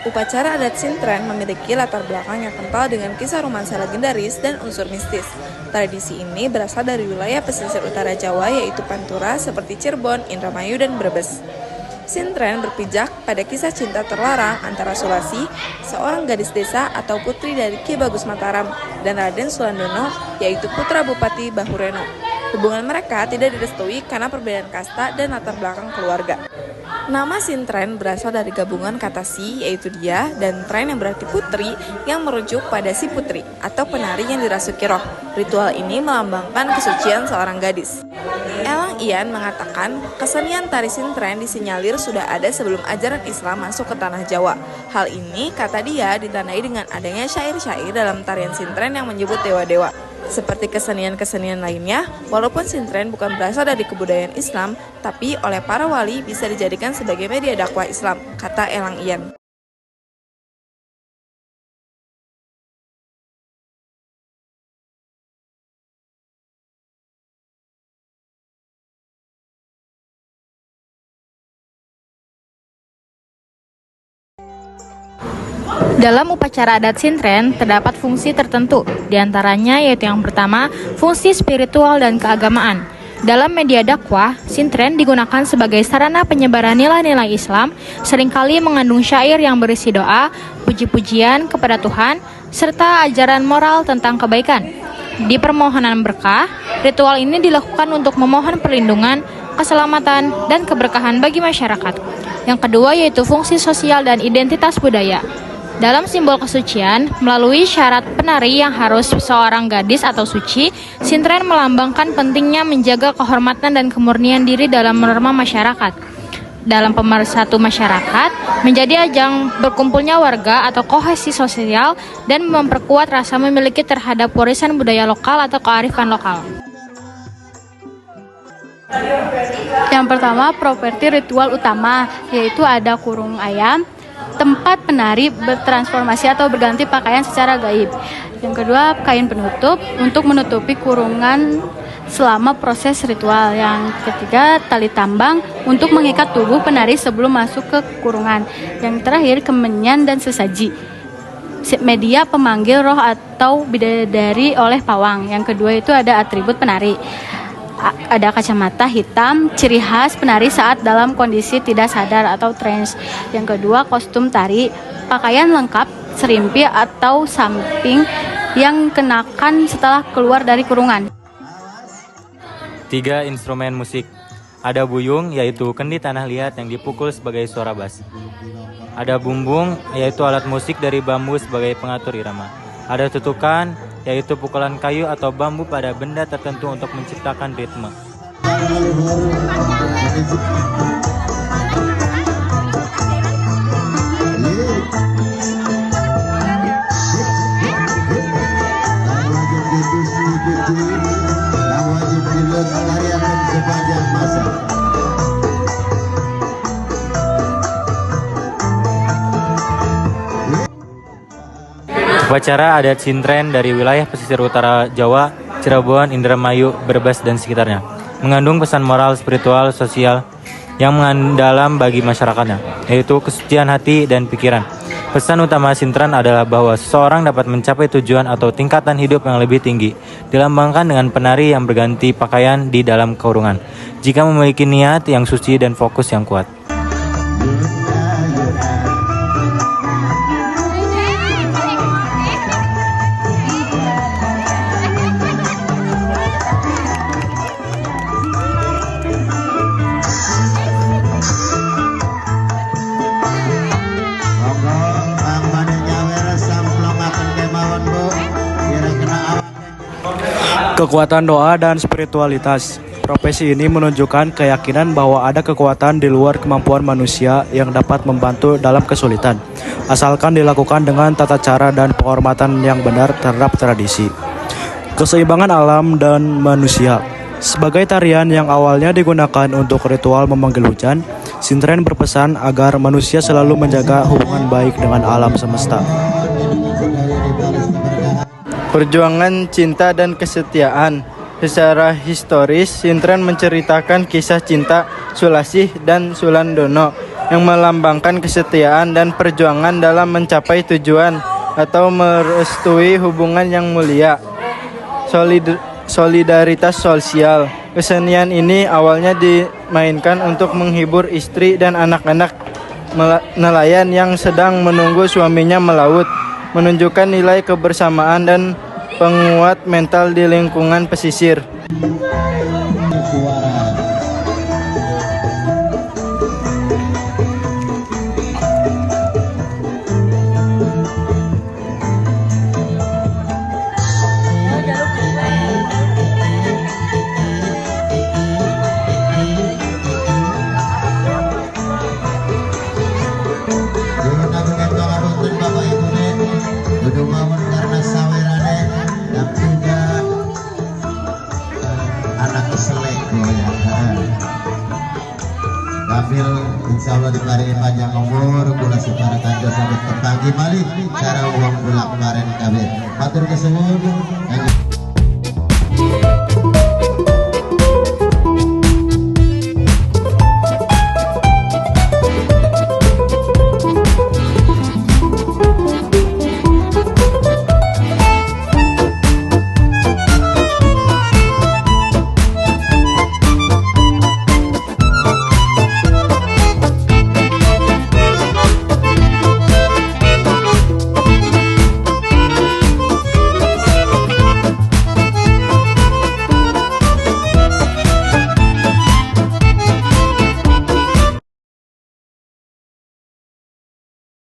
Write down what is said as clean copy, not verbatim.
Upacara adat Sintren memiliki latar belakang yang kental dengan kisah romansa legendaris dan unsur mistis. Tradisi ini berasal dari wilayah pesisir utara Jawa yaitu Pantura seperti Cirebon, Indramayu, dan Brebes. Sintren berpijak pada kisah cinta terlarang antara Sulasi, seorang gadis desa atau putri dari Ki Bagus Mataram, dan Raden Sulandono, yaitu putra Bupati Bahureno. Hubungan mereka tidak direstui karena perbedaan kasta dan latar belakang keluarga. Nama Sintren berasal dari gabungan kata si, yaitu dia, dan tren yang berarti putri, yang merujuk pada si putri, atau penari yang dirasuki roh. Ritual ini melambangkan kesucian seorang gadis. Elang Ian mengatakan, kesenian tari Sintren disinyalir sudah ada sebelum ajaran Islam masuk ke tanah Jawa. Hal ini, kata dia, ditandai dengan adanya syair-syair dalam tarian Sintren yang menyebut dewa-dewa. Seperti kesenian-kesenian lainnya, walaupun Sintren bukan berasal dari kebudayaan Islam, tapi oleh para wali bisa dijadikan sebagai media dakwah Islam, kata Elang Ian. Dalam upacara adat Sintren, terdapat fungsi tertentu, diantaranya yaitu yang pertama, fungsi spiritual dan keagamaan. Dalam media dakwah, Sintren digunakan sebagai sarana penyebaran nilai-nilai Islam, seringkali mengandung syair yang berisi doa, puji-pujian kepada Tuhan, serta ajaran moral tentang kebaikan. Di permohonan berkah, ritual ini dilakukan untuk memohon perlindungan, keselamatan, dan keberkahan bagi masyarakat. Yang kedua yaitu fungsi sosial dan identitas budaya. Dalam simbol kesucian, melalui syarat penari yang harus seorang gadis atau suci, Sintren melambangkan pentingnya menjaga kehormatan dan kemurnian diri dalam norma masyarakat. Dalam pemersatu masyarakat, menjadi ajang berkumpulnya warga atau kohesi sosial dan memperkuat rasa memiliki terhadap warisan budaya lokal atau kearifan lokal. Yang pertama, properti ritual utama, yaitu ada kurung ayam, tempat penari bertransformasi atau berganti pakaian secara gaib. Yang kedua, kain penutup untuk menutupi kurungan selama proses ritual. Yang ketiga, tali tambang untuk mengikat tubuh penari sebelum masuk ke kurungan. Yang terakhir, kemenyan dan sesaji, media pemanggil roh atau bidadari oleh pawang. Yang kedua itu ada atribut penari. Ada kacamata hitam, ciri khas penari saat dalam kondisi tidak sadar atau trance. Yang kedua, kostum tari, pakaian lengkap, serimpi atau samping yang kenakan setelah keluar dari kurungan. 3. Instrumen musik. Ada buyung, yaitu kendi tanah liat yang dipukul sebagai suara bass. Ada bumbung, yaitu alat musik dari bambu sebagai pengatur irama. Ada tutukan, yaitu pukulan kayu atau bambu pada benda tertentu untuk menciptakan ritme. Upacara adat Sintren dari wilayah pesisir utara Jawa, Cirebon, Indramayu, Brebes, dan sekitarnya mengandung pesan moral, spiritual, sosial yang mendalam bagi masyarakatnya, yaitu kesucian hati dan pikiran. Pesan utama Sintren adalah bahwa seseorang dapat mencapai tujuan atau tingkatan hidup yang lebih tinggi, dilambangkan dengan penari yang berganti pakaian di dalam kurungan, jika memiliki niat yang suci dan fokus yang kuat. Kekuatan doa dan spiritualitas. Profesi ini menunjukkan keyakinan bahwa ada kekuatan di luar kemampuan manusia yang dapat membantu dalam kesulitan, asalkan dilakukan dengan tata cara dan penghormatan yang benar terhadap tradisi. Keseimbangan alam dan manusia. Sebagai tarian yang awalnya digunakan untuk ritual memanggil hujan, Sintren berpesan agar manusia selalu menjaga hubungan baik dengan alam semesta. Perjuangan cinta dan kesetiaan. Secara historis, Sintren menceritakan kisah cinta Sulasih dan Sulandono yang melambangkan kesetiaan dan perjuangan dalam mencapai tujuan atau merestui hubungan yang mulia. Solidaritas sosial. Kesenian ini awalnya dimainkan untuk menghibur istri dan anak-anak nelayan yang sedang menunggu suaminya melaut, menunjukkan nilai kebersamaan dan penguat mental di lingkungan pesisir. Kafil insya Allah diberi panjang umur, kula supaya kanjeng sampai petang gimali cara uang bulan kemarin kabeh. Matur kesuwun.